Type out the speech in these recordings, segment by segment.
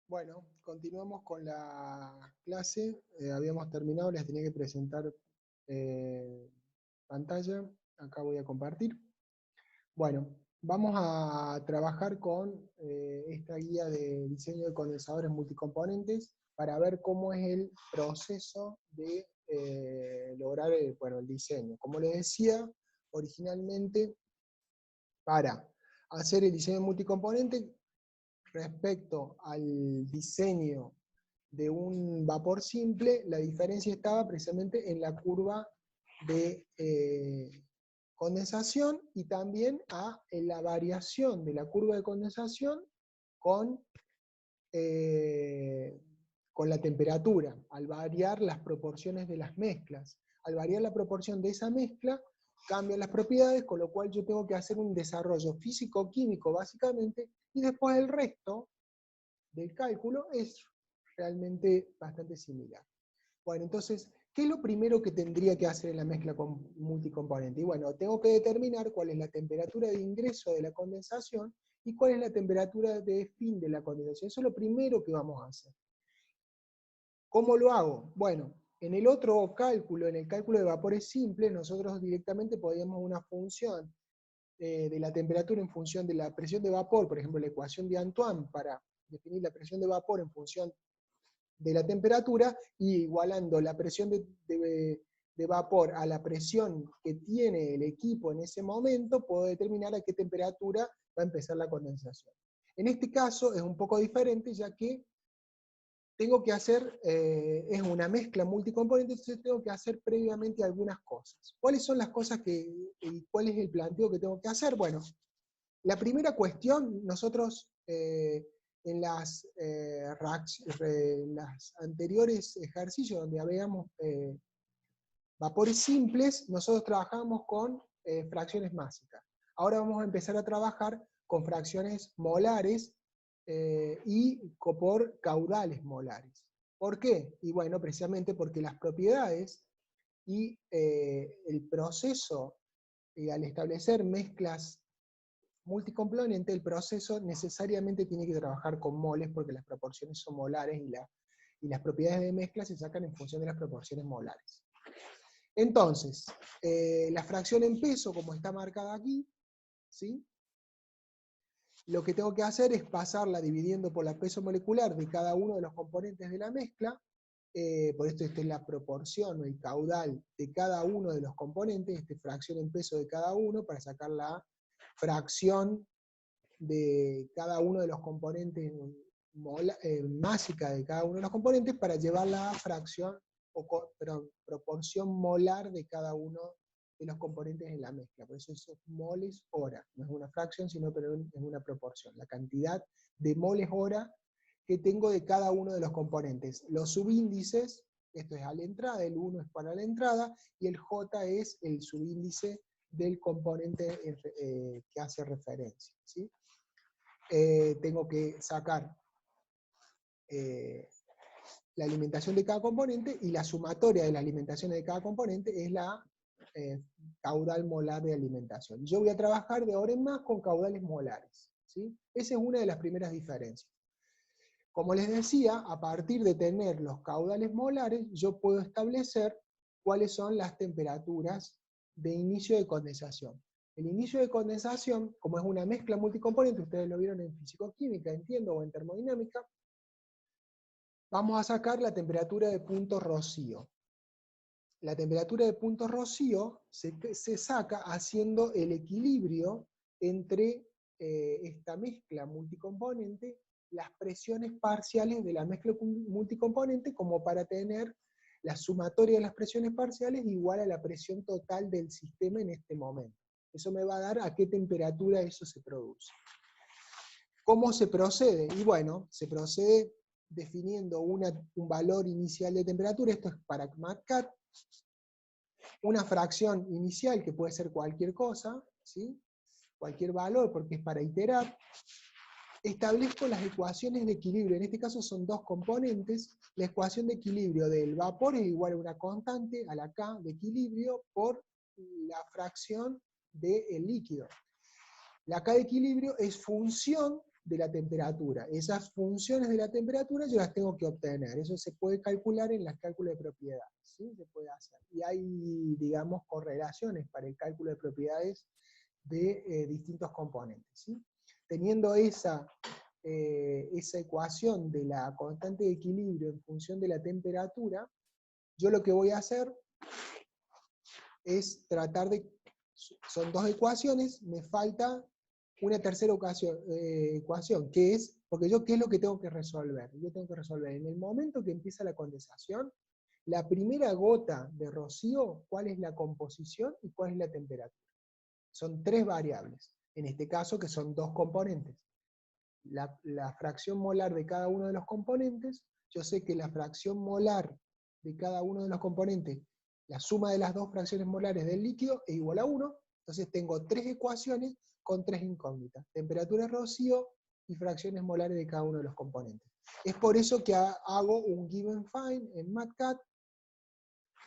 Bueno, continuamos con la clase. Habíamos terminado, les tenía que presentar pantalla. Acá voy a compartir. Bueno, vamos a trabajar con esta guía de diseño de condensadores multicomponentes para ver cómo es el proceso de lograr el diseño. Como les decía, originalmente para hacer el diseño multicomponente, respecto al diseño de un vapor simple, la diferencia estaba precisamente en la curva de condensación y también en la variación de la curva de condensación con, con la temperatura, al variar las proporciones de las mezclas. Al variar la proporción de esa mezcla, cambian las propiedades, con lo cual yo tengo que hacer un desarrollo físico-químico básicamente, y después el resto del cálculo es realmente bastante similar. Bueno, entonces, ¿qué es lo primero que tendría que hacer en la mezcla multicomponente? Y bueno, tengo que determinar cuál es la temperatura de ingreso de la condensación y cuál es la temperatura de fin de la condensación. Eso es lo primero que vamos a hacer. ¿Cómo lo hago? Bueno, en el otro cálculo, en el cálculo de vapores simples, nosotros directamente podíamos una función de la temperatura en función de la presión de vapor, por ejemplo, la ecuación de Antoine para definir la presión de vapor en función de la temperatura, y igualando la presión de vapor a la presión que tiene el equipo en ese momento, puedo determinar a qué temperatura va a empezar la condensación. En este caso es un poco diferente, ya que tengo que hacer, es una mezcla multicomponente, entonces tengo que hacer previamente algunas cosas. ¿Cuáles son las cosas y cuál es el planteo que tengo que hacer? Bueno, la primera cuestión, nosotros en las anteriores ejercicios donde habíamos vapores simples, nosotros trabajábamos con fracciones másicas. Ahora vamos a empezar a trabajar con fracciones molares y por caudales molares. ¿Por qué? Y bueno, precisamente porque las propiedades y el proceso, al establecer mezclas multicomponente, el proceso necesariamente tiene que trabajar con moles porque las proporciones son molares y las propiedades de mezcla se sacan en función de las proporciones molares. Entonces, la fracción en peso, como está marcada aquí, ¿sí? Lo que tengo que hacer es pasarla dividiendo por la peso molecular de cada uno de los componentes de la mezcla. Por esto esta es la proporción o el caudal de cada uno de los componentes, fracción en peso de cada uno, para sacar la fracción de cada uno de los componentes, másica de cada uno de los componentes, para llevar la fracción, proporción molar de cada uno de los componentes en la mezcla. Por eso es moles hora, no es una fracción, sino pero es una proporción, la cantidad de moles hora que tengo de cada uno de los componentes. Los subíndices, esto es a la entrada, el 1 es para la entrada, y el J es el subíndice del componente que hace referencia, ¿sí? Tengo que sacar la alimentación de cada componente, y la sumatoria de las alimentaciones de cada componente es la caudal molar de alimentación. Yo voy a trabajar de ahora en más con caudales molares, ¿sí? Esa es una de las primeras diferencias. Como les decía, a partir de tener los caudales molares, yo puedo establecer cuáles son las temperaturas de inicio de condensación. El inicio de condensación, como es una mezcla multicomponente, ustedes lo vieron en fisicoquímica, entiendo, o en termodinámica, vamos a sacar la temperatura de punto rocío. La temperatura de punto rocío se saca haciendo el equilibrio entre esta mezcla multicomponente, las presiones parciales de la mezcla multicomponente, como para tener la sumatoria de las presiones parciales igual a la presión total del sistema en este momento. Eso me va a dar a qué temperatura eso se produce. ¿Cómo se procede? Y bueno, se procede definiendo un valor inicial de temperatura, esto es para MATCAT, una fracción inicial que puede ser cualquier cosa, ¿sí? Cualquier valor, porque es para iterar. Establezco las ecuaciones de equilibrio, en este caso son dos componentes. La ecuación de equilibrio del vapor es igual a una constante, a la K de equilibrio, por la fracción del líquido. La K de equilibrio es función de la temperatura. Esas funciones de la temperatura yo las tengo que obtener. Eso se puede calcular en los cálculos de propiedades, ¿sí? Se puede hacer. Y hay, digamos, correlaciones para el cálculo de propiedades de distintos componentes, ¿sí? Teniendo esa ecuación de la constante de equilibrio en función de la temperatura, yo lo que voy a hacer es tratar de... Son dos ecuaciones, me falta una tercera ecuación, que es, porque yo, ¿qué es lo que tengo que resolver? Yo tengo que resolver, en el momento que empieza la condensación, la primera gota de rocío, cuál es la composición y cuál es la temperatura. Son tres variables, en este caso que son dos componentes. La fracción molar de cada uno de los componentes, yo sé que la fracción molar de cada uno de los componentes, la suma de las dos fracciones molares del líquido es igual a 1, entonces tengo tres ecuaciones con tres incógnitas, temperatura de rocío y fracciones molares de cada uno de los componentes. Es por eso que hago un given find en MATCAD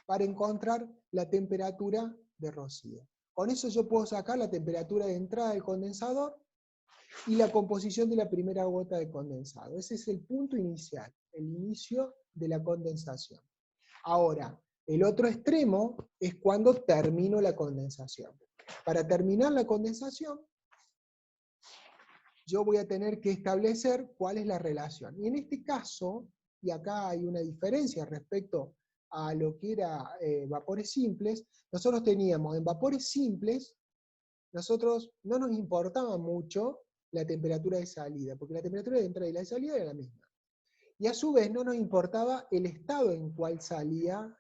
para encontrar la temperatura de rocío. Con eso yo puedo sacar la temperatura de entrada del condensador y la composición de la primera gota de condensado. Ese es el punto inicial, el inicio de la condensación. Ahora, el otro extremo es cuando termino la condensación. Para terminar la condensación, yo voy a tener que establecer cuál es la relación. Y en este caso, y acá hay una diferencia respecto a lo que era vapores simples, nosotros teníamos en vapores simples, nosotros no nos importaba mucho la temperatura de salida, porque la temperatura de entrada y la de salida era la misma. Y a su vez no nos importaba el estado en cual salía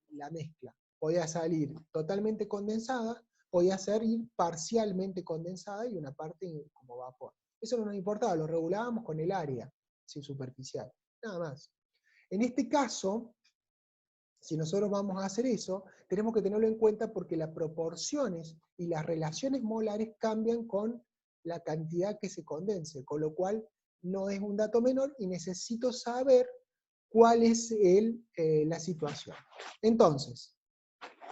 la mezcla. Podía salir totalmente condensada, podía salir parcialmente condensada y una parte como vapor. Eso no nos importaba, lo regulábamos con el área superficial, nada más. En este caso, si nosotros vamos a hacer eso, tenemos que tenerlo en cuenta porque las proporciones y las relaciones molares cambian con la cantidad que se condense, con lo cual no es un dato menor y necesito saber cuál es la situación. Entonces,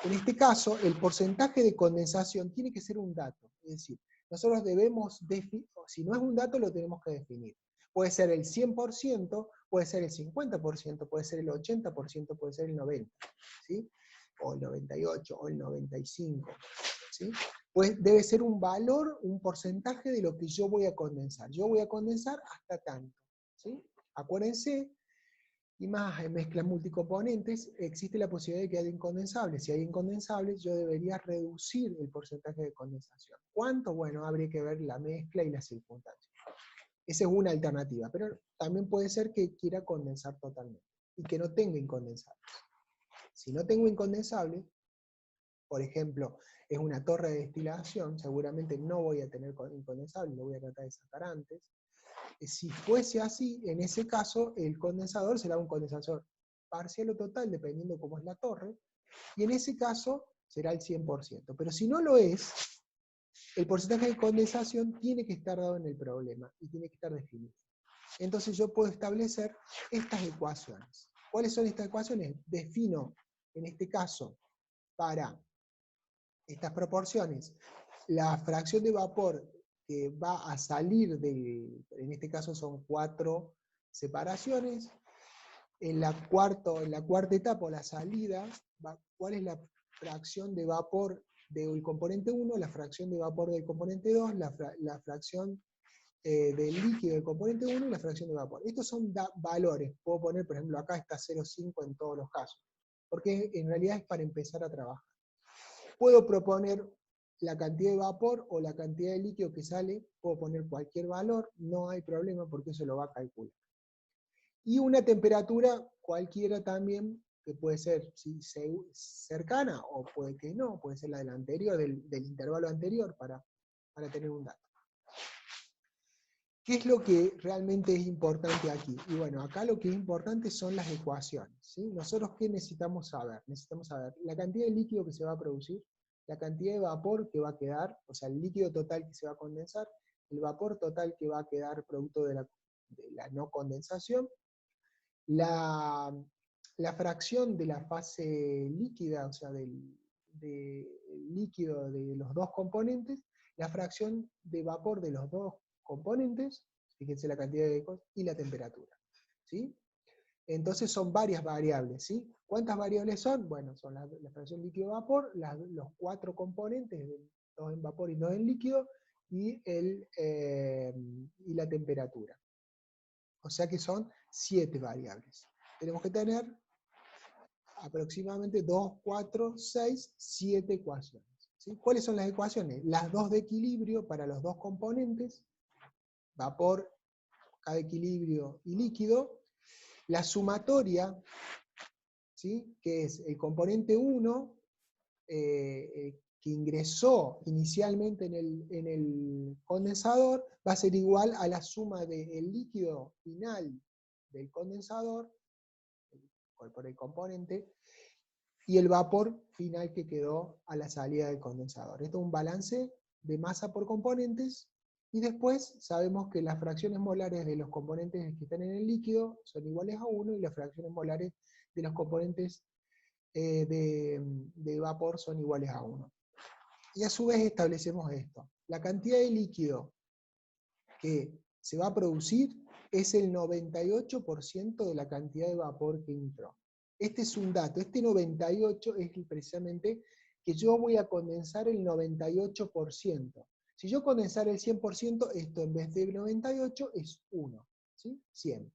en este caso, el porcentaje de condensación tiene que ser un dato, es decir, nosotros debemos definir, si no es un dato lo tenemos que definir. Puede ser el 100%, puede ser el 50%, puede ser el 80%, puede ser el 90%, ¿sí? O el 98%, o el 95%, ¿sí? Pues debe ser un valor, un porcentaje de lo que yo voy a condensar. Yo voy a condensar hasta tanto, ¿sí? Acuérdense, y más en mezclas multicomponentes, existe la posibilidad de que haya incondensables. Si hay incondensables, yo debería reducir el porcentaje de condensación. ¿Cuánto? Bueno, habría que ver la mezcla y las circunstancias. Esa es una alternativa, pero también puede ser que quiera condensar totalmente y que no tenga incondensables. Si no tengo incondensables, por ejemplo, es una torre de destilación, seguramente no voy a tener incondensables, lo voy a tratar de sacar antes. Si fuese así, en ese caso, el condensador será un condensador parcial o total, dependiendo cómo es la torre, y en ese caso será el 100%. Pero si no lo es, el porcentaje de condensación tiene que estar dado en el problema, y tiene que estar definido. Entonces yo puedo establecer estas ecuaciones. ¿Cuáles son estas ecuaciones? Defino, en este caso, para estas proporciones, la fracción de vapor que va a salir en este caso son 4 separaciones, en la cuarta etapa, o la salida, ¿cuál es la fracción de vapor del componente 1, la fracción de vapor del componente 2, la fracción del líquido del componente 1 y la fracción de vapor? Estos son valores, puedo poner, por ejemplo, acá está 0,5 en todos los casos, porque en realidad es para empezar a trabajar. Puedo proponer la cantidad de vapor o la cantidad de líquido que sale, puedo poner cualquier valor, no hay problema porque eso lo va a calcular. Y una temperatura cualquiera también, que puede ser cercana o puede que no, puede ser la del anterior, del intervalo anterior para tener un dato. ¿Qué es lo que realmente es importante aquí? Y bueno, acá lo que es importante son las ecuaciones, ¿sí? Nosotros, ¿qué necesitamos saber? Necesitamos saber la cantidad de líquido que se va a producir, la cantidad de vapor que va a quedar, o sea, el líquido total que se va a condensar, el vapor total que va a quedar producto de la no condensación, la fracción de la fase líquida, o sea, del líquido de los dos componentes, la fracción de vapor de los dos componentes, fíjense la cantidad de ecos, y la temperatura. ¿Sí? Entonces son varias variables. ¿Sí? ¿Cuántas variables son? Bueno, son la fracción líquido-vapor, los 4 componentes, 2 en vapor y 2 en líquido, y la temperatura. O sea que son 7 variables. Tenemos que tener aproximadamente 2, 4, 6, 7 ecuaciones. ¿Sí? ¿Cuáles son las ecuaciones? Las dos de equilibrio para los dos componentes, vapor, cada equilibrio y líquido. La sumatoria, ¿sí? Que es el componente 1, que ingresó inicialmente en el condensador, va a ser igual a la suma del líquido final del condensador, por el componente, y el vapor final que quedó a la salida del condensador. Esto es un balance de masa por componentes, y después sabemos que las fracciones molares de los componentes que están en el líquido son iguales a 1, y las fracciones molares de los componentes de vapor son iguales a 1. Y a su vez establecemos esto. La cantidad de líquido que se va a producir es el 98% de la cantidad de vapor que entró. Este es un dato, este 98 es precisamente que yo voy a condensar el 98%. Si yo condensara el 100%, esto en vez de 98 es 1, ¿sí? 100.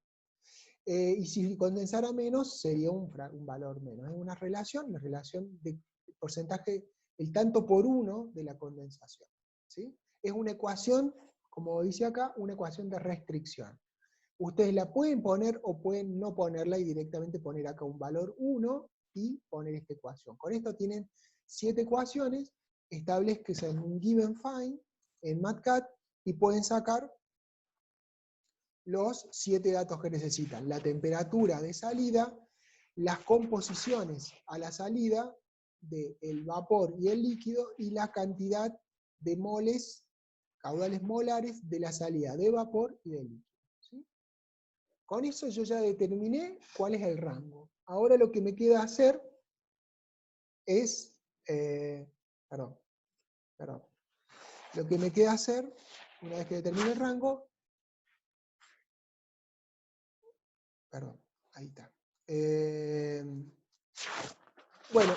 Y si condensara menos, sería un valor menos. Es una relación, la relación de porcentaje, el tanto por 1 de la condensación. ¿Sí? Es una ecuación, como dice acá, una ecuación de restricción. Ustedes la pueden poner o pueden no ponerla y directamente poner acá un valor 1 y poner esta ecuación. Con esto tienen 7 ecuaciones, establezcan un given find en MATCAD y pueden sacar los 7 datos que necesitan: la temperatura de salida, las composiciones a la salida del vapor y el líquido, y la cantidad de moles, caudales molares de la salida de vapor y de líquido. ¿Sí? Con eso yo ya determiné cuál es el rango. Ahora lo que me queda hacer es, lo que me queda hacer, una vez que determine el rango, ahí está. Bueno,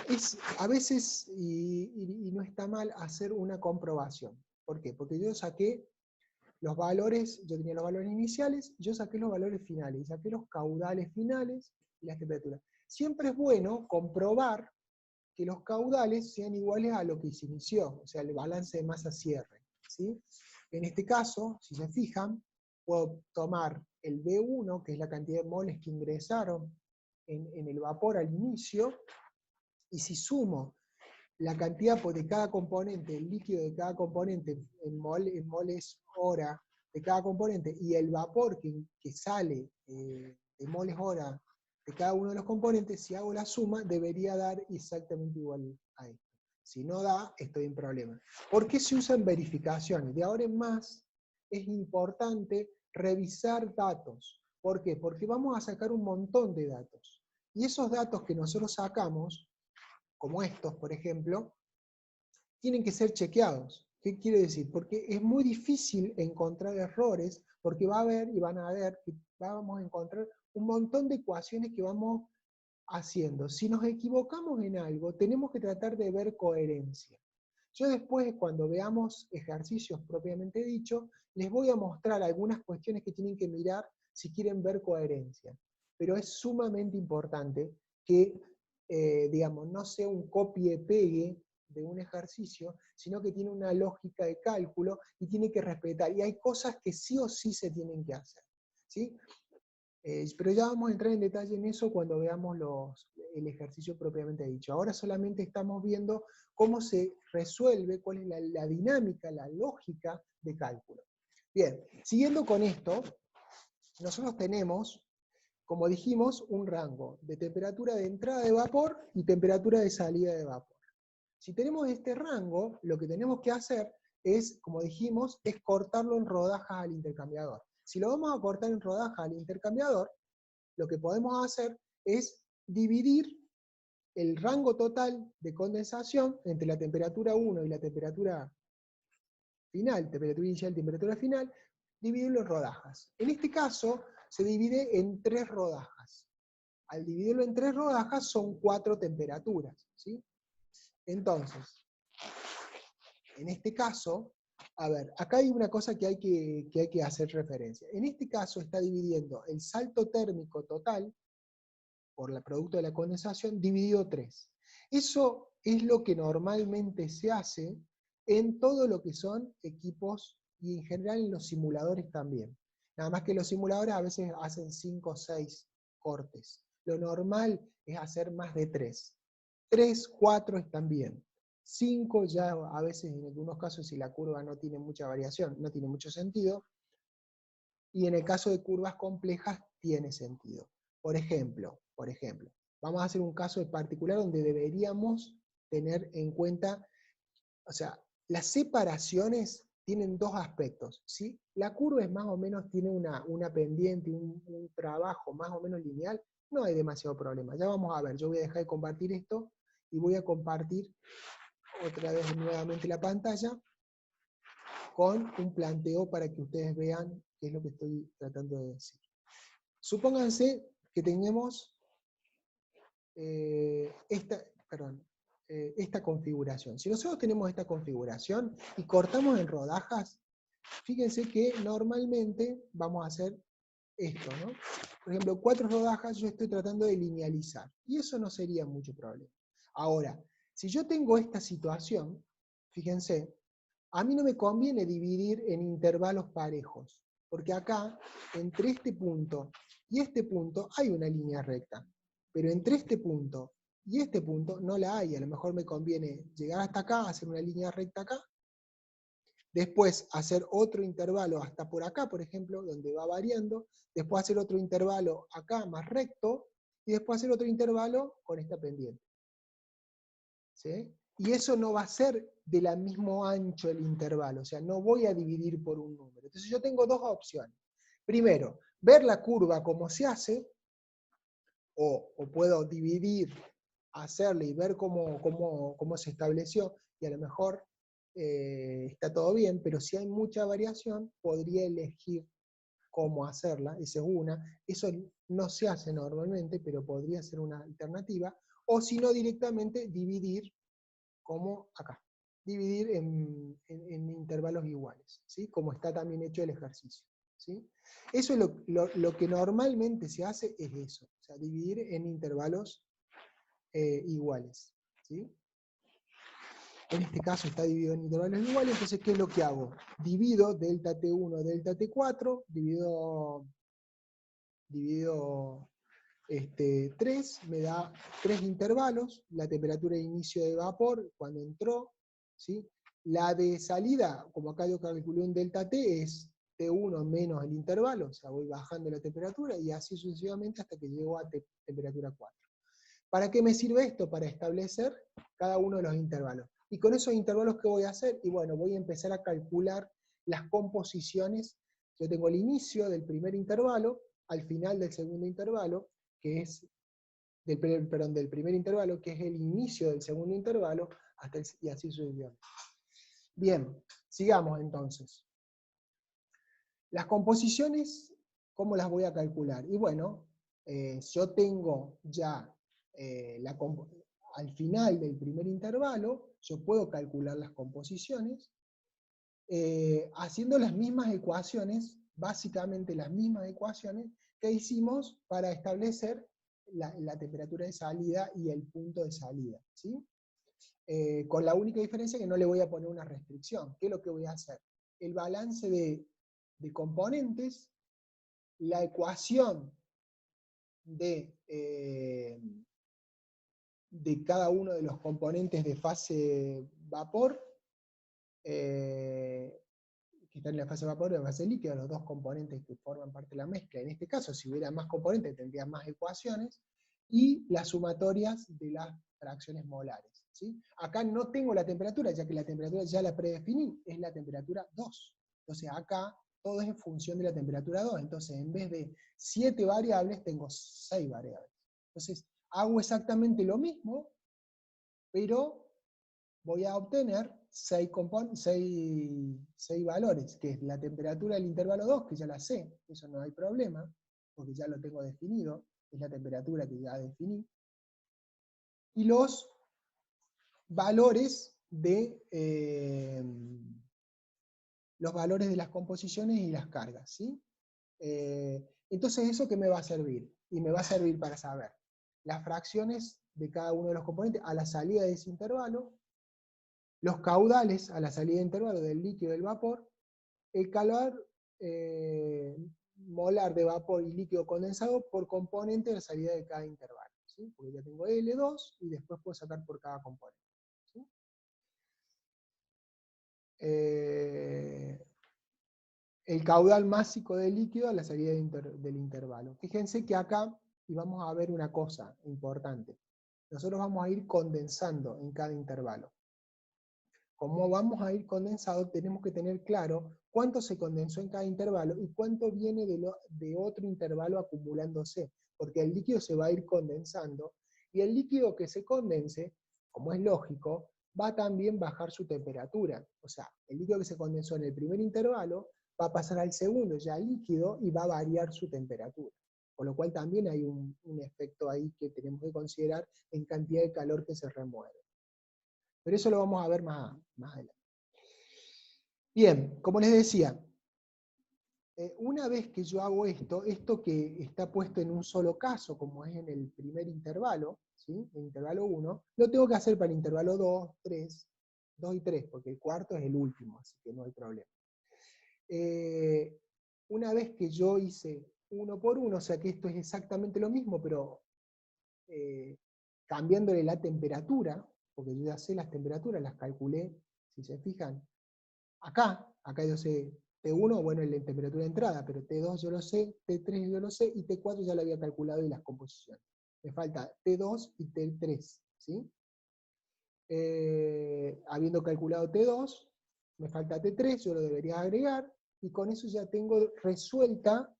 a veces, y no está mal, hacer una comprobación. ¿Por qué? Porque yo saqué los valores, yo tenía los valores iniciales, yo saqué los valores finales, y saqué los caudales finales y las temperaturas. Siempre es bueno comprobar que los caudales sean iguales a lo que se inició, o sea, el balance de masa-cierre. ¿Sí? En este caso, si se fijan, puedo tomar el B1, que es la cantidad de moles que ingresaron en el vapor al inicio, y si sumo la cantidad de cada componente, el líquido de cada componente en moles hora de cada componente, y el vapor que sale de moles hora de cada uno de los componentes, si hago la suma, debería dar exactamente igual a esto. Si no da, estoy en problema. ¿Por qué se usan verificaciones? De ahora en más es importante revisar datos. ¿Por qué? Porque vamos a sacar un montón de datos. Y esos datos que nosotros sacamos, como estos, por ejemplo, tienen que ser chequeados. ¿Qué quiere decir? Porque es muy difícil encontrar errores, porque vamos a encontrar un montón de ecuaciones que vamos haciendo. Si nos equivocamos en algo, tenemos que tratar de ver coherencia. Yo después, cuando veamos ejercicios propiamente dicho, les voy a mostrar algunas cuestiones que tienen que mirar si quieren ver coherencia. Pero es sumamente importante que, digamos, no sea un copie-pegue de un ejercicio, sino que tiene una lógica de cálculo y tiene que respetar. Y hay cosas que sí o sí se tienen que hacer. ¿Sí? Pero ya vamos a entrar en detalle en eso cuando veamos el ejercicio propiamente dicho. Ahora solamente estamos viendo cómo se resuelve, cuál es la dinámica, la lógica de cálculo. Bien, siguiendo con esto, nosotros tenemos, como dijimos, un rango de temperatura de entrada de vapor y temperatura de salida de vapor. Si tenemos este rango, lo que tenemos que hacer es, como dijimos, es cortarlo en rodajas al intercambiador. Si lo vamos a cortar en rodajas al intercambiador, lo que podemos hacer es dividir el rango total de condensación entre la temperatura 1 y la temperatura final, temperatura inicial y temperatura final, dividirlo en rodajas. En este caso, se divide en 3 rodajas. Al dividirlo en 3 rodajas, son 4 temperaturas, ¿sí? Entonces, en este caso, a ver, acá hay una cosa que hay que hacer referencia. En este caso está dividiendo el salto térmico total, por el producto de la condensación, dividido 3. Eso es lo que normalmente se hace en todo lo que son equipos, y en general en los simuladores también. Nada más que los simuladores a veces hacen 5 o 6 cortes. Lo normal es hacer más de 3. 3, 4 están bien. 5 ya a veces, en algunos casos, si la curva no tiene mucha variación, no tiene mucho sentido. Y en el caso de curvas complejas, tiene sentido. Por ejemplo, vamos a hacer un caso en particular donde deberíamos tener en cuenta, o sea, las separaciones tienen 2 aspectos, ¿sí? La curva es más o menos, tiene una pendiente, un trabajo más o menos lineal, no hay demasiado problema. Ya vamos a ver, yo voy a dejar de compartir esto, y voy a compartir otra vez nuevamente la pantalla, con un planteo para que ustedes vean qué es lo que estoy tratando de decir. Supónganse que tenemos esta configuración. Si nosotros tenemos esta configuración y cortamos en rodajas, fíjense que normalmente vamos a hacer esto, ¿no? Por ejemplo, 4 rodajas yo estoy tratando de linealizar, y eso no sería mucho problema. Ahora, si yo tengo esta situación, fíjense, a mí no me conviene dividir en intervalos parejos, porque acá, entre este punto y este punto, hay una línea recta. Pero entre este punto y este punto no la hay. A lo mejor me conviene llegar hasta acá, hacer una línea recta acá, después hacer otro intervalo hasta por acá, por ejemplo, donde va variando, después hacer otro intervalo acá más recto, y después hacer otro intervalo con esta pendiente. ¿Sí? Y eso no va a ser de la mismo ancho el intervalo, o sea, no voy a dividir por un número. Entonces yo tengo 2 opciones. Primero, ver la curva como se hace, o puedo dividir, hacerle y ver cómo se estableció, y a lo mejor está todo bien, pero si hay mucha variación, podría elegir cómo hacerla, esa es una. Eso no se hace normalmente, pero podría ser una alternativa, o si no, directamente dividir como acá, dividir en intervalos iguales, ¿sí? Como está también hecho el ejercicio, ¿sí? Eso es lo que normalmente se hace, es eso, o sea, dividir en intervalos iguales, ¿sí? En este caso está dividido en intervalos iguales, entonces ¿qué es lo que hago? Divido delta T1, delta T4, divido 3, me da 3 intervalos, la temperatura de inicio de vapor cuando entró, ¿sí? La de salida, como acá yo calculé un delta T, es T1 menos el intervalo, o sea, voy bajando la temperatura, y así sucesivamente hasta que llego a temperatura 4. ¿Para qué me sirve esto? Para establecer cada uno de los intervalos. Y con esos intervalos, ¿qué voy a hacer? Y bueno, voy a empezar a calcular las composiciones. Yo tengo el inicio del primer intervalo, al final del segundo intervalo, que es del primer intervalo, que es el inicio del segundo intervalo, y así sucesivamente. Bien, sigamos entonces. Las composiciones, ¿cómo las voy a calcular? Y bueno, yo tengo ya al final del primer intervalo, yo puedo calcular las composiciones, haciendo las mismas ecuaciones, básicamente las mismas ecuaciones que hicimos para establecer la temperatura de salida y el punto de salida, ¿sí? Con la única diferencia que no le voy a poner una restricción. ¿Qué es lo que voy a hacer? El balance de componentes, la ecuación de cada uno de los componentes de fase vapor, que están en la fase vapor y en la fase líquida, los 2 componentes que forman parte de la mezcla. En este caso, si hubiera más componentes, tendría más ecuaciones, y las sumatorias de las fracciones molares, ¿sí? Acá no tengo la temperatura, ya que la temperatura ya la predefiní, es la temperatura 2. Entonces acá todo es en función de la temperatura 2, entonces en vez de 7 variables, tengo 6 variables. Entonces hago exactamente lo mismo, pero voy a obtener 6 valores, que es la temperatura del intervalo 2, que ya la sé, eso no hay problema, porque ya lo tengo definido, es la temperatura que ya definí, y los valores de las composiciones y las cargas, ¿sí? Entonces, ¿eso qué me va a servir? Y me va a servir para saber las fracciones de cada uno de los componentes a la salida de ese intervalo, los caudales a la salida de intervalo del líquido y del vapor, el calor molar de vapor y líquido condensado por componente de la salida de cada intervalo, ¿sí? Porque ya tengo L2 y después puedo sacar por cada componente, ¿sí? El caudal másico del líquido a la salida del intervalo. Fíjense que acá, y vamos a ver una cosa importante, nosotros vamos a ir condensando en cada intervalo. Como vamos a ir condensando, tenemos que tener claro cuánto se condensó en cada intervalo y cuánto viene de otro intervalo acumulándose, porque el líquido se va a ir condensando, y el líquido que se condense, como es lógico, va a también bajar su temperatura. O sea, el líquido que se condensó en el primer intervalo va a pasar al segundo ya líquido y va a variar su temperatura. Con lo cual también hay un efecto ahí que tenemos que considerar en cantidad de calor que se remueve. Pero eso lo vamos a ver más adelante. Bien, como les decía, una vez que yo hago esto que está puesto en un solo caso, como es en el primer intervalo, ¿sí? El intervalo 1, lo tengo que hacer para el intervalo 2, 3, 2 y 3, porque el cuarto es el último, así que no hay problema. Una vez que yo hice uno por uno, o sea que esto es exactamente lo mismo, pero cambiándole la temperatura, porque yo ya sé las temperaturas, las calculé, si se fijan, acá yo sé T1, bueno, es la temperatura de entrada, pero T2 yo lo sé, T3 yo lo sé, y T4 ya lo había calculado y las composiciones. Me falta T2 y T3, ¿sí? Habiendo calculado T2, me falta T3, yo lo debería agregar, y con eso ya tengo resuelta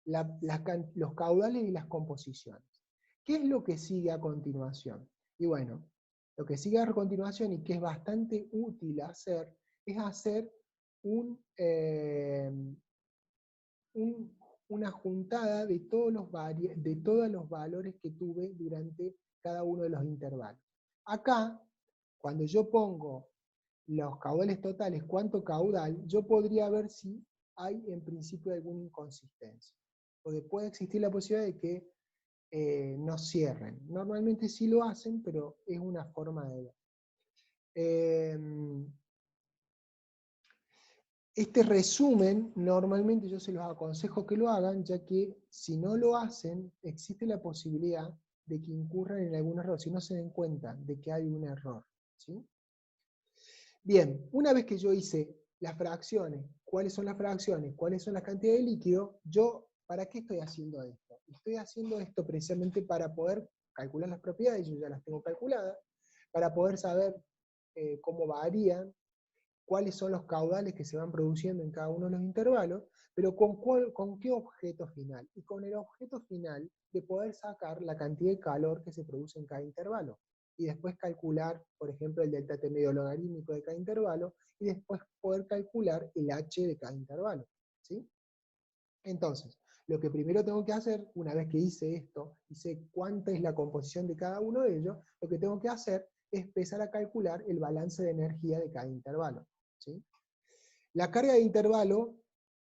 los caudales y las composiciones. ¿Qué es lo que sigue a continuación? Y bueno, lo que sigue a continuación y que es bastante útil hacer, es hacer una juntada de todos los valores que tuve durante cada uno de los intervalos. Acá, cuando yo pongo los caudales totales, cuánto caudal, yo podría ver si hay en principio alguna inconsistencia. Porque puede existir la posibilidad de que no cierren. Normalmente sí lo hacen, pero es una forma de ver. Este resumen, normalmente yo se los aconsejo que lo hagan, ya que si no lo hacen, existe la posibilidad de que incurran en algún error, si no se den cuenta de que hay un error, ¿sí? Bien, una vez que yo hice las fracciones, cuáles son las fracciones, cuáles son las cantidades de líquido, ¿para qué estoy haciendo esto? Estoy haciendo esto precisamente para poder calcular las propiedades, yo ya las tengo calculadas, para poder saber cómo varían, cuáles son los caudales que se van produciendo en cada uno de los intervalos, pero ¿con qué objeto final? Y con el objeto final de poder sacar la cantidad de calor que se produce en cada intervalo. Y después calcular, por ejemplo, el delta T medio logarítmico de cada intervalo, y después poder calcular el H de cada intervalo, ¿sí? Entonces, lo que primero tengo que hacer, una vez que hice esto, y sé cuánta es la composición de cada uno de ellos, lo que tengo que hacer es empezar a calcular el balance de energía de cada intervalo, ¿sí? La carga de intervalo,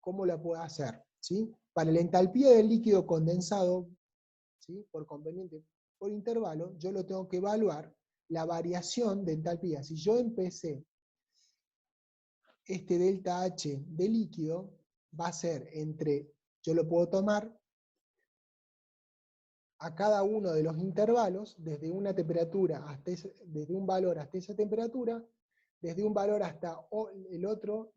¿cómo la puedo hacer? ¿Sí? Para la entalpía del líquido condensado, ¿sí? Por conveniente, por intervalo, yo lo tengo que evaluar la variación de entalpía. Si yo empecé este delta H de líquido, va a ser yo lo puedo tomar a cada uno de los intervalos, desde una temperatura desde un valor hasta esa temperatura, desde un valor hasta el otro,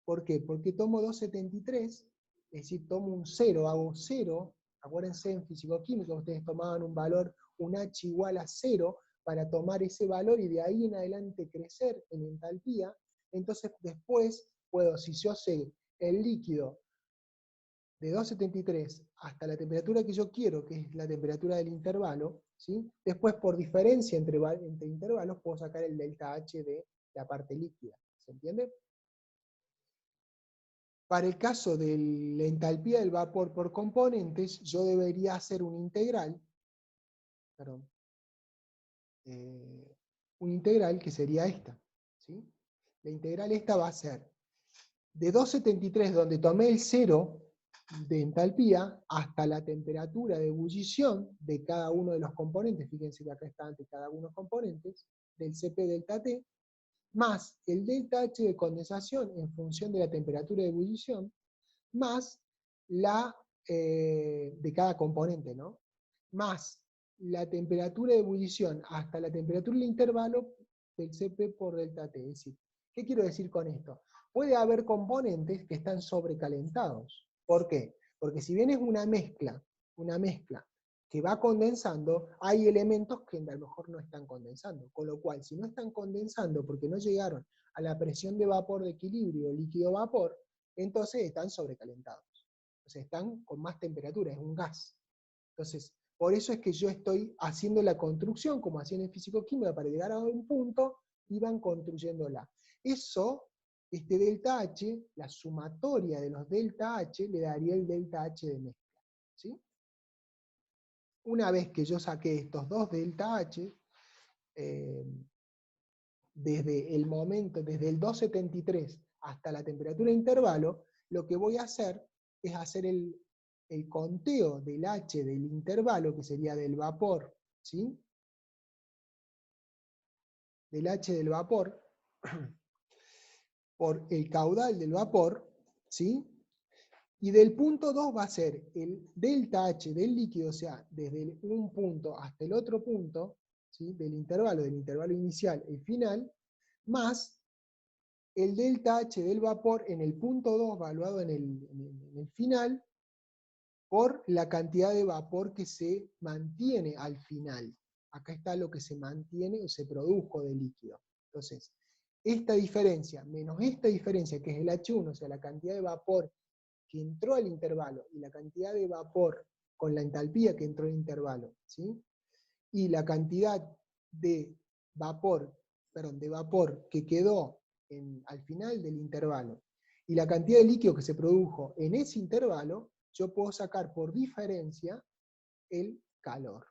¿por qué? Porque tomo 2,73, es decir, tomo un 0, hago 0, acuérdense en físico-química, ustedes tomaban un H igual a 0, para tomar ese valor y de ahí en adelante crecer en entalpía. Entonces después puedo, si yo sé el líquido de 273 hasta la temperatura que yo quiero, que es la temperatura del intervalo, ¿sí? Después por diferencia entre intervalos puedo sacar el delta H de la parte líquida. ¿Se entiende? Para el caso de la entalpía del vapor por componentes, yo debería hacer un integral, perdón, un integral que sería esta, ¿sí? La integral esta va a ser de 273, donde tomé el 0 de entalpía, hasta la temperatura de ebullición de cada uno de los componentes, fíjense que acá está ante cada uno de los componentes, del Cp delta T, más el delta H de condensación en función de la temperatura de ebullición, más la de cada componente, ¿no? Más la temperatura de ebullición hasta la temperatura del intervalo del Cp por delta T. Es decir, ¿qué quiero decir con esto? Puede haber componentes que están sobrecalentados. ¿Por qué? Porque si bien es una mezcla que va condensando, hay elementos que a lo mejor no están condensando. Con lo cual, si no están condensando porque no llegaron a la presión de vapor de equilibrio líquido-vapor, entonces están sobrecalentados. O sea, están con más temperatura, es un gas. Entonces, por eso es que yo estoy haciendo la construcción, como hacían en físico-química, para llegar a un punto, iban construyéndola. Eso, este delta H, la sumatoria de los delta H, le daría el delta H de mezcla. ¿Sí? Una vez que yo saqué estos dos delta H, desde el momento, desde el 273 hasta la temperatura de intervalo, lo que voy a hacer es hacer el conteo del H del intervalo, que sería del vapor, ¿sí? Del H del vapor, por el caudal del vapor, ¿sí? Y del punto 2 va a ser el delta H del líquido, o sea, desde un punto hasta el otro punto, ¿sí? Del intervalo inicial y final, más el delta H del vapor en el punto 2, evaluado en el final, por la cantidad de vapor que se mantiene al final. Acá está lo que se mantiene o se produjo de líquido. Entonces, esta diferencia menos esta diferencia, que es el H1, o sea, la cantidad de vapor que entró al intervalo, y la cantidad de vapor con la entalpía que entró al intervalo, ¿sí? Y la cantidad de vapor que quedó al final del intervalo, y la cantidad de líquido que se produjo en ese intervalo, yo puedo sacar por diferencia el calor,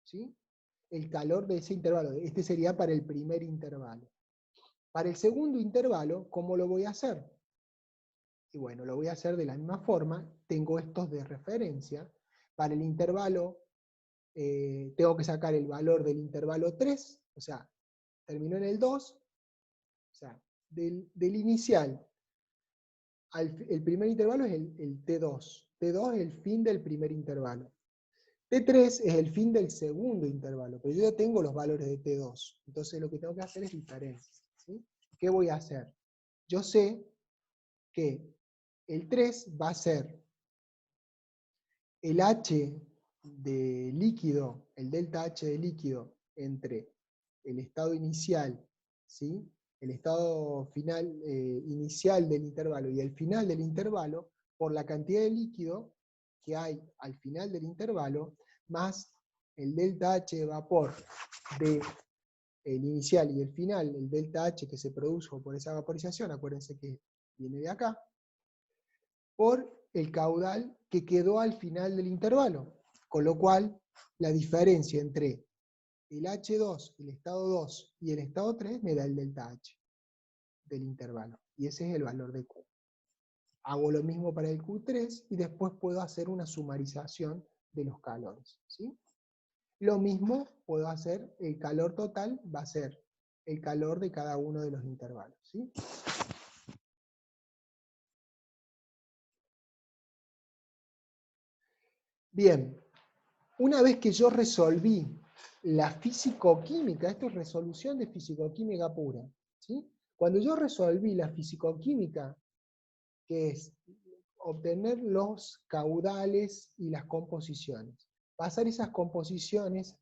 ¿sí? El calor de ese intervalo. Este sería para el primer intervalo. Para el segundo intervalo, ¿cómo lo voy a hacer? Y bueno, lo voy a hacer de la misma forma. Tengo estos de referencia. Para el intervalo, tengo que sacar el valor del intervalo 3, o sea, terminó en el 2, o sea, del inicial el primer intervalo es el T2. T2 es el fin del primer intervalo. T3 es el fin del segundo intervalo, pero yo ya tengo los valores de T2. Entonces lo que tengo que hacer es diferencia, ¿sí? ¿Qué voy a hacer? Yo sé que el 3 va a ser el H de líquido, el delta H de líquido, entre el estado inicial, ¿sí? El estado final, inicial del intervalo y el final del intervalo, por la cantidad de líquido que hay al final del intervalo, más el delta H de vapor del inicial y el final, el delta H que se produjo por esa vaporización, acuérdense que viene de acá, por el caudal que quedó al final del intervalo. Con lo cual, la diferencia entre el H2, el estado 2 y el estado 3 me da el delta H del intervalo. Y ese es el valor de Q. Hago lo mismo para el Q3 y después puedo hacer una sumarización de los calores, ¿sí? Lo mismo puedo hacer, el calor total va a ser el calor de cada uno de los intervalos, ¿sí? Bien, una vez que yo resolví la fisicoquímica, esto es resolución de fisicoquímica pura, ¿sí? Cuando yo resolví la fisicoquímica, que es obtener los caudales y las composiciones, pasar esas composiciones,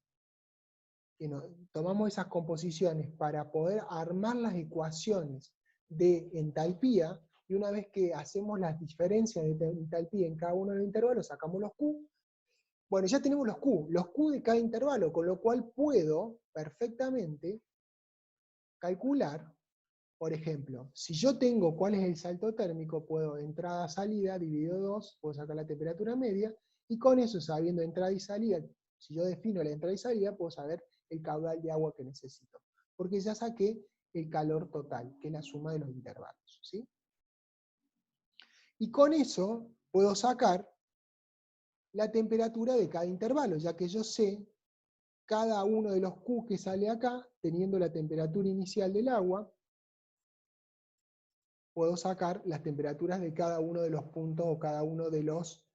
tomamos esas composiciones para poder armar las ecuaciones de entalpía, y una vez que hacemos las diferencias de entalpía en cada uno de los intervalos, sacamos los Q. Bueno, ya tenemos los Q de cada intervalo, con lo cual puedo perfectamente calcular, por ejemplo, si yo tengo cuál es el salto térmico, puedo entrada-salida, dividido 2, puedo sacar la temperatura media, y con eso, sabiendo entrada y salida, si yo defino la entrada y salida, puedo saber el caudal de agua que necesito. Porque ya saqué el calor total, que es la suma de los intervalos, ¿sí? Y con eso puedo sacar la temperatura de cada intervalo, ya que yo sé cada uno de los Q que sale acá, teniendo la temperatura inicial del agua, puedo sacar las temperaturas de cada uno de los puntos o cada uno de los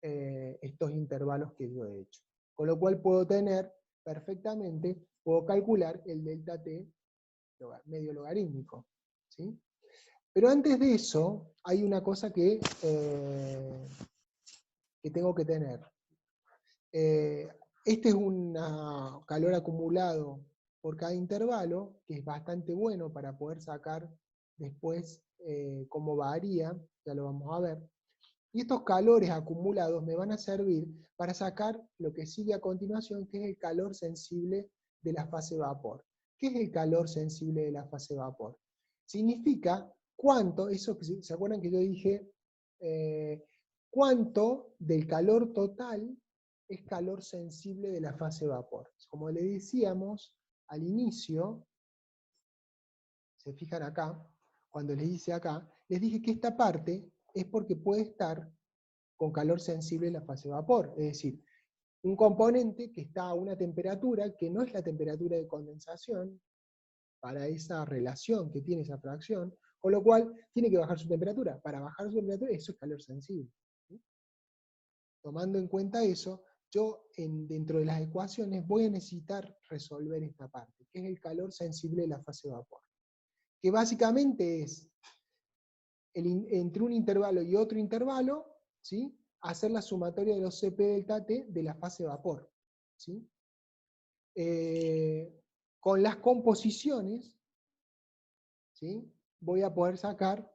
estos intervalos que yo he hecho. Con lo cual puedo tener perfectamente, puedo calcular el delta T medio logarítmico, ¿sí? Pero antes de eso, hay una cosa que tengo que tener. Este es un calor acumulado por cada intervalo, que es bastante bueno para poder sacar después cómo varía, ya lo vamos a ver. Y estos calores acumulados me van a servir para sacar lo que sigue a continuación, que es el calor sensible de la fase vapor. ¿Qué es el calor sensible de la fase vapor? Significa cuánto, eso que se acuerdan que yo dije, cuánto del calor total es calor sensible de la fase vapor. Como le decíamos al inicio, se fijan acá, cuando les hice acá, les dije que esta parte es porque puede estar con calor sensible en la fase vapor. Es decir, un componente que está a una temperatura que no es la temperatura de condensación para esa relación que tiene esa fracción, con lo cual tiene que bajar su temperatura. Para bajar su temperatura, eso es calor sensible. ¿Sí? Tomando en cuenta eso, yo dentro de las ecuaciones voy a necesitar resolver esta parte, que es el calor sensible de la fase vapor. Que básicamente es entre un intervalo y otro intervalo, ¿sí?, hacer la sumatoria de los Cp delta T de la fase vapor. ¿Sí? Con las composiciones, ¿sí?, voy a poder sacar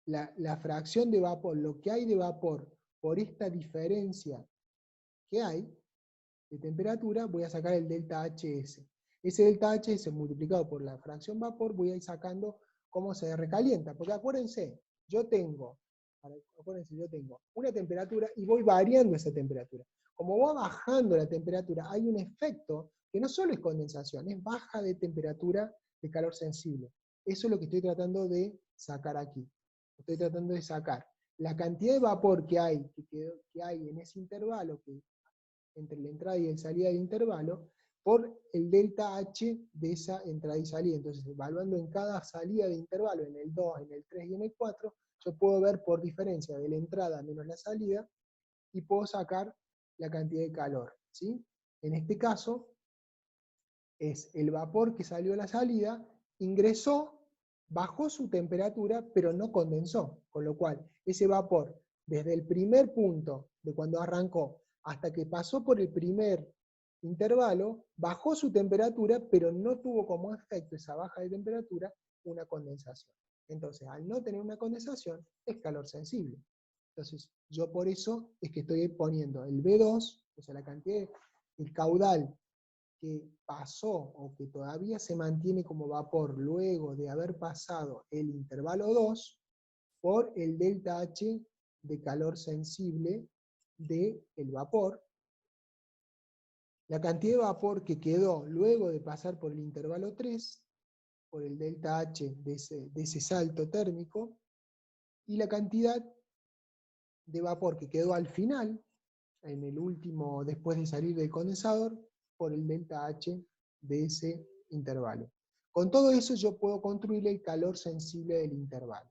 la fracción de vapor, lo que hay de vapor por esta diferencia que hay de temperatura, voy a sacar el delta HS. Ese delta HS multiplicado por la fracción vapor, voy a ir sacando cómo se recalienta. Porque acuérdense, yo tengo una temperatura y voy variando esa temperatura. Como va bajando la temperatura, hay un efecto que no solo es condensación, es baja de temperatura de calor sensible. Eso es lo que estoy tratando de sacar aquí. Estoy tratando de sacar la cantidad de vapor que hay en ese intervalo, entre la entrada y la salida del intervalo, por el delta H de esa entrada y salida. Entonces, evaluando en cada salida de intervalo, en el 2, en el 3 y en el 4, yo puedo ver por diferencia de la entrada menos la salida, y puedo sacar la cantidad de calor, ¿sí? En este caso, es el vapor que salió a la salida, ingresó, bajó su temperatura, pero no condensó, con lo cual, ese vapor, desde el primer punto de cuando arrancó, hasta que pasó por el primer intervalo, bajó su temperatura, pero no tuvo como efecto esa baja de temperatura una condensación. Entonces, al no tener una condensación, es calor sensible. Entonces, yo por eso es que estoy poniendo el B2, o sea, la cantidad, el caudal que pasó o que todavía se mantiene como vapor luego de haber pasado el intervalo 2, por el delta H de calor sensible del vapor. La cantidad de vapor que quedó luego de pasar por el intervalo 3, por el delta H de ese salto térmico, y la cantidad de vapor que quedó al final, en el último, después de salir del condensador, por el delta H de ese intervalo. Con todo eso yo puedo construir el calor sensible del intervalo.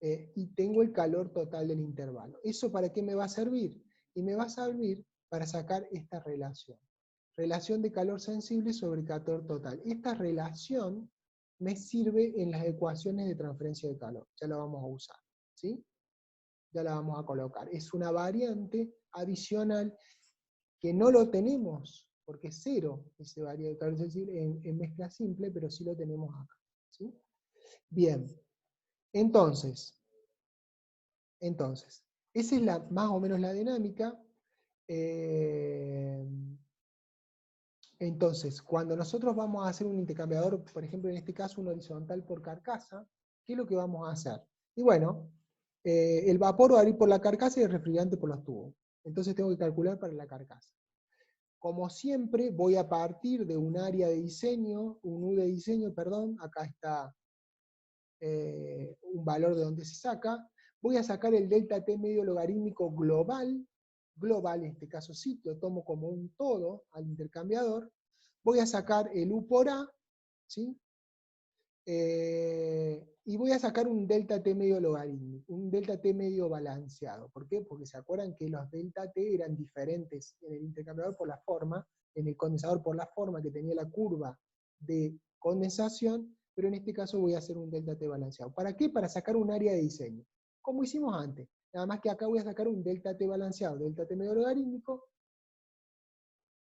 Y tengo el calor total del intervalo. ¿Eso para qué me va a servir? Y me va a servir para sacar esta relación. Relación de calor sensible sobre calor total. Esta relación me sirve en las ecuaciones de transferencia de calor. Ya la vamos a usar, ¿sí? Ya la vamos a colocar. Es una variante adicional que no lo tenemos, porque es cero ese variante de calor sensible en mezcla simple, pero sí lo tenemos acá, ¿sí? Bien. Entonces, esa es más o menos la dinámica. Eh, entonces, cuando nosotros vamos a hacer un intercambiador, por ejemplo, en este caso un horizontal por carcasa, ¿qué es lo que vamos a hacer? Y bueno, el vapor va a ir por la carcasa y el refrigerante por los tubos. Entonces tengo que calcular para la carcasa. Como siempre, voy a partir de un área de diseño, un U de diseño, perdón, acá está un valor de donde se saca. Voy a sacar el delta T medio logarítmico global, en este caso sí, lo tomo como un todo al intercambiador. Voy a sacar el U por A, ¿sí? Y voy a sacar un delta T medio logarítmico, un delta T medio balanceado. ¿Por qué? Porque se acuerdan que los delta T eran diferentes en el intercambiador por la forma, en el condensador por la forma que tenía la curva de condensación, pero en este caso voy a hacer un delta T balanceado. ¿Para qué? Para sacar un área de diseño, como hicimos antes. Nada más que acá voy a sacar un delta T balanceado, delta T medio logarítmico,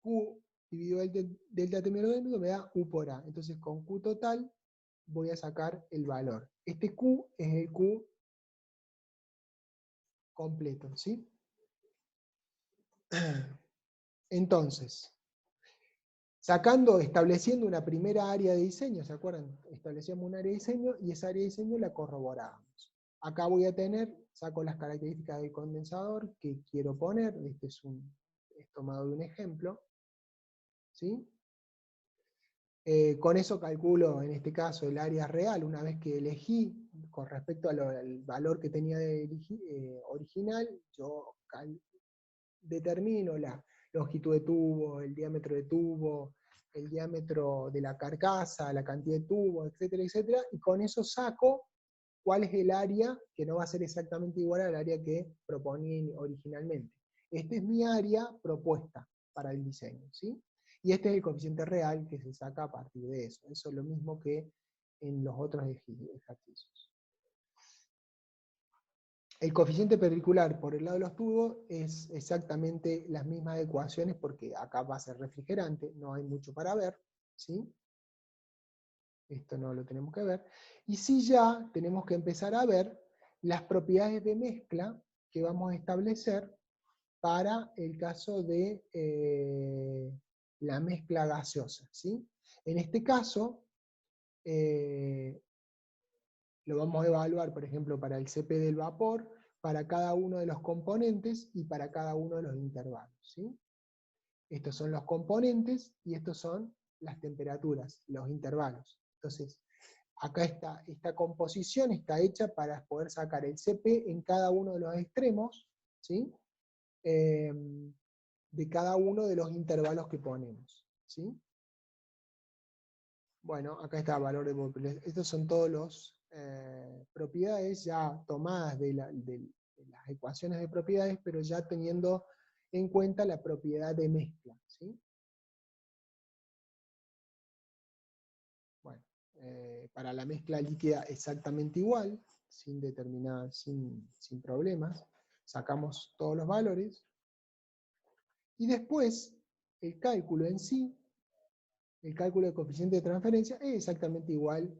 Q dividido el delta T medio logarítmico me da U por A. Entonces con Q total voy a sacar el valor. Este Q es el Q completo, ¿sí? Entonces, estableciendo una primera área de diseño, ¿se acuerdan? Establecíamos un área de diseño y esa área de diseño la corroborábamos. Acá voy a tener, saco las características del condensador que quiero poner, es tomado de un ejemplo, ¿sí? Con eso calculo, en este caso, el área real, una vez que elegí, con respecto al valor que tenía original, yo determino la longitud de tubo, el diámetro de tubo, el diámetro de la carcasa, la cantidad de tubo, etcétera, etcétera, y con eso saco cuál es el área que no va a ser exactamente igual al área que proponía originalmente. Esta es mi área propuesta para el diseño, ¿sí? Y este es el coeficiente real que se saca a partir de eso. Eso es lo mismo que en los otros ejercicios. El coeficiente pericular por el lado de los tubos es exactamente las mismas ecuaciones porque acá va a ser refrigerante, no hay mucho para ver, ¿sí? Esto no lo tenemos que ver. Y sí ya tenemos que empezar a ver las propiedades de mezcla que vamos a establecer para el caso de la mezcla gaseosa, ¿sí? En este caso, lo vamos a evaluar, por ejemplo, para el CP del vapor, para cada uno de los componentes y para cada uno de los intervalos, ¿sí? Estos son los componentes y estos son las temperaturas, los intervalos. Entonces, acá esta composición está hecha para poder sacar el CP en cada uno de los extremos, ¿sí? De cada uno de los intervalos que ponemos, ¿sí? Bueno, acá está el valor de Boyle. Estos son todos los propiedades ya tomadas de las ecuaciones de propiedades, pero ya teniendo en cuenta la propiedad de mezcla, ¿sí? Bueno, para la mezcla líquida exactamente igual, sin problemas. Sacamos todos los valores. Y después, el cálculo en sí, el cálculo de coeficiente de transferencia, es exactamente igual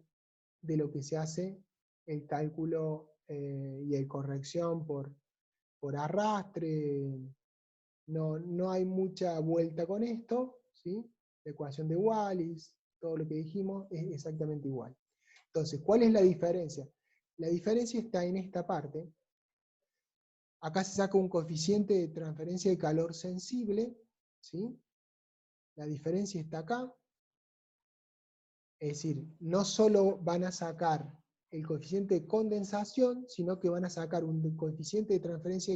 de lo que se hace el cálculo y el corrección por arrastre. No hay mucha vuelta con esto, ¿sí? La ecuación de Wallis, todo lo que dijimos es exactamente igual. Entonces, ¿cuál es la diferencia? La diferencia está en esta parte. Acá se saca un coeficiente de transferencia de calor sensible, ¿sí? La diferencia está acá. Es decir, no solo van a sacar el coeficiente de condensación, sino que van a sacar un coeficiente de transferencia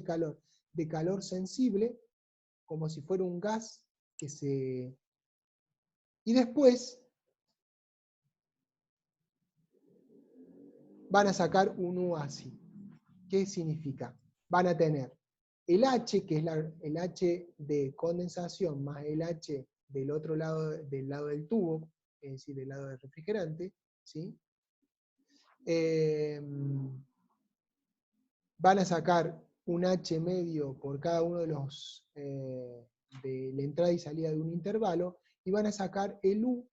de calor sensible, como si fuera un gas que se... Y después van a sacar un U así. ¿Qué significa? Van a tener el H, que es el H de condensación, más el H del otro lado, del lado del tubo, es decir, del lado del refrigerante, ¿sí? Van a sacar un H medio por cada uno de los de la entrada y salida de un intervalo, y van a sacar el U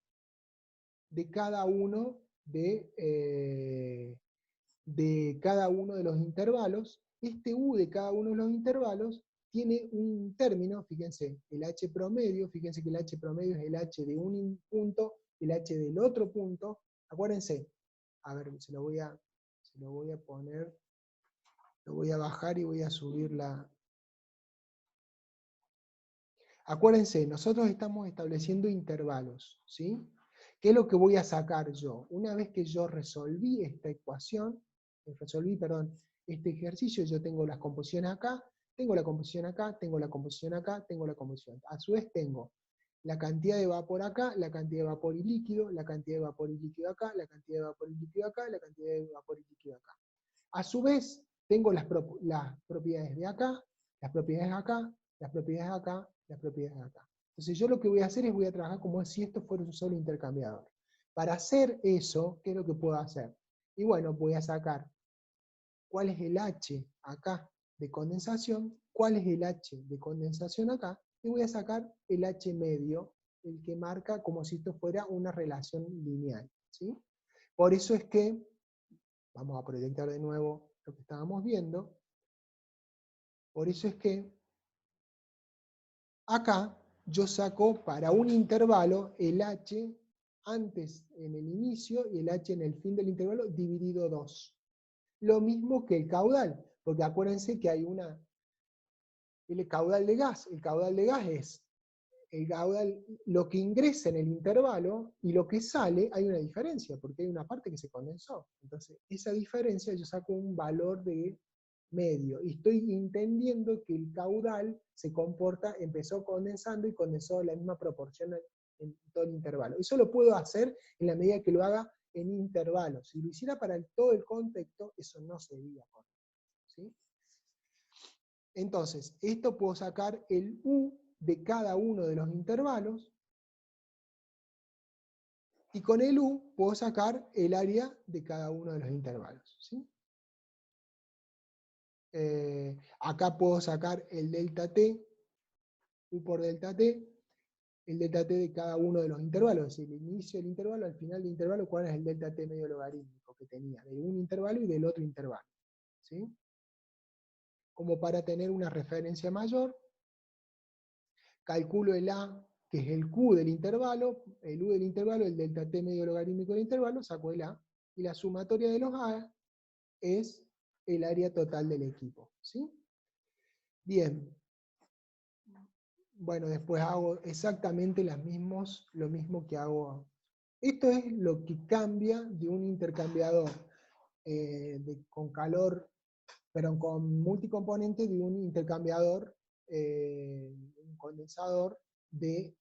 de cada uno de cada uno de los intervalos, este U de cada uno de los intervalos tiene un término, fíjense, el H promedio, fíjense que el H promedio es el H de un punto, el H del otro punto, acuérdense, a ver, se lo voy a poner, lo voy a bajar y voy a subir la... Acuérdense, nosotros estamos estableciendo intervalos, ¿sí? ¿Qué es lo que voy a sacar yo? Una vez que yo resolví esta ecuación, este ejercicio, yo tengo las composiciones acá, tengo la composición acá, tengo la composición acá, tengo la composición. A su vez tengo la cantidad de vapor acá, la cantidad de vapor y líquido, la cantidad de vapor y líquido acá, la cantidad de vapor y líquido acá, la cantidad de vapor y líquido acá. A su vez, tengo las propiedades de acá, las propiedades de acá, las propiedades de acá, las propiedades de acá. Entonces yo lo que voy a hacer es voy a trabajar como si esto fuera un solo intercambiador. Para hacer eso, ¿qué es lo que puedo hacer? Y bueno, voy a sacar cuál es el H acá de condensación, cuál es el H de condensación acá, y voy a sacar el H medio, el que marca como si esto fuera una relación lineal, ¿sí? Por eso es que, vamos a proyectar de nuevo lo que estábamos viendo, por eso es que acá yo saco para un intervalo el H antes en el inicio y el H en el fin del intervalo dividido 2. Lo mismo que el caudal, porque acuérdense que hay el caudal de gas. El caudal de gas es el caudal, lo que ingresa en el intervalo y lo que sale, hay una diferencia, porque hay una parte que se condensó. Entonces, esa diferencia yo saco un valor de medio, y estoy entendiendo que el caudal se comporta, empezó condensando y condensó la misma proporción en todo el intervalo. Eso lo puedo hacer en la medida que lo haga en intervalos. Si lo hiciera para todo el contexto, eso no sería correcto, ¿sí? Entonces, esto puedo sacar el U de cada uno de los intervalos, y con el U puedo sacar el área de cada uno de los intervalos, ¿sí? Acá puedo sacar el delta T, U por delta T, el delta T de cada uno de los intervalos, es decir, el inicio del intervalo, al final del intervalo, cuál es el delta T medio logarítmico que tenía, de un intervalo y del otro intervalo, ¿sí? Como para tener una referencia mayor, calculo el A, que es el Q del intervalo, el U del intervalo, el delta T medio logarítmico del intervalo, saco el A, y la sumatoria de los A es el área total del equipo, ¿sí? Bien. Bueno, después hago exactamente lo mismo que hago. Esto es lo que cambia de un intercambiador con calor, pero con multicomponente, de un intercambiador, un condensador de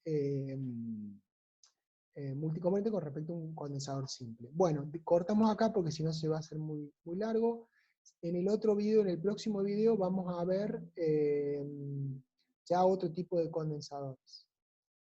multicomponente con respecto a un condensador simple. Bueno, cortamos acá porque si no se va a hacer muy, muy largo. En el otro video, en el próximo video, vamos a ver ya otro tipo de condensadores.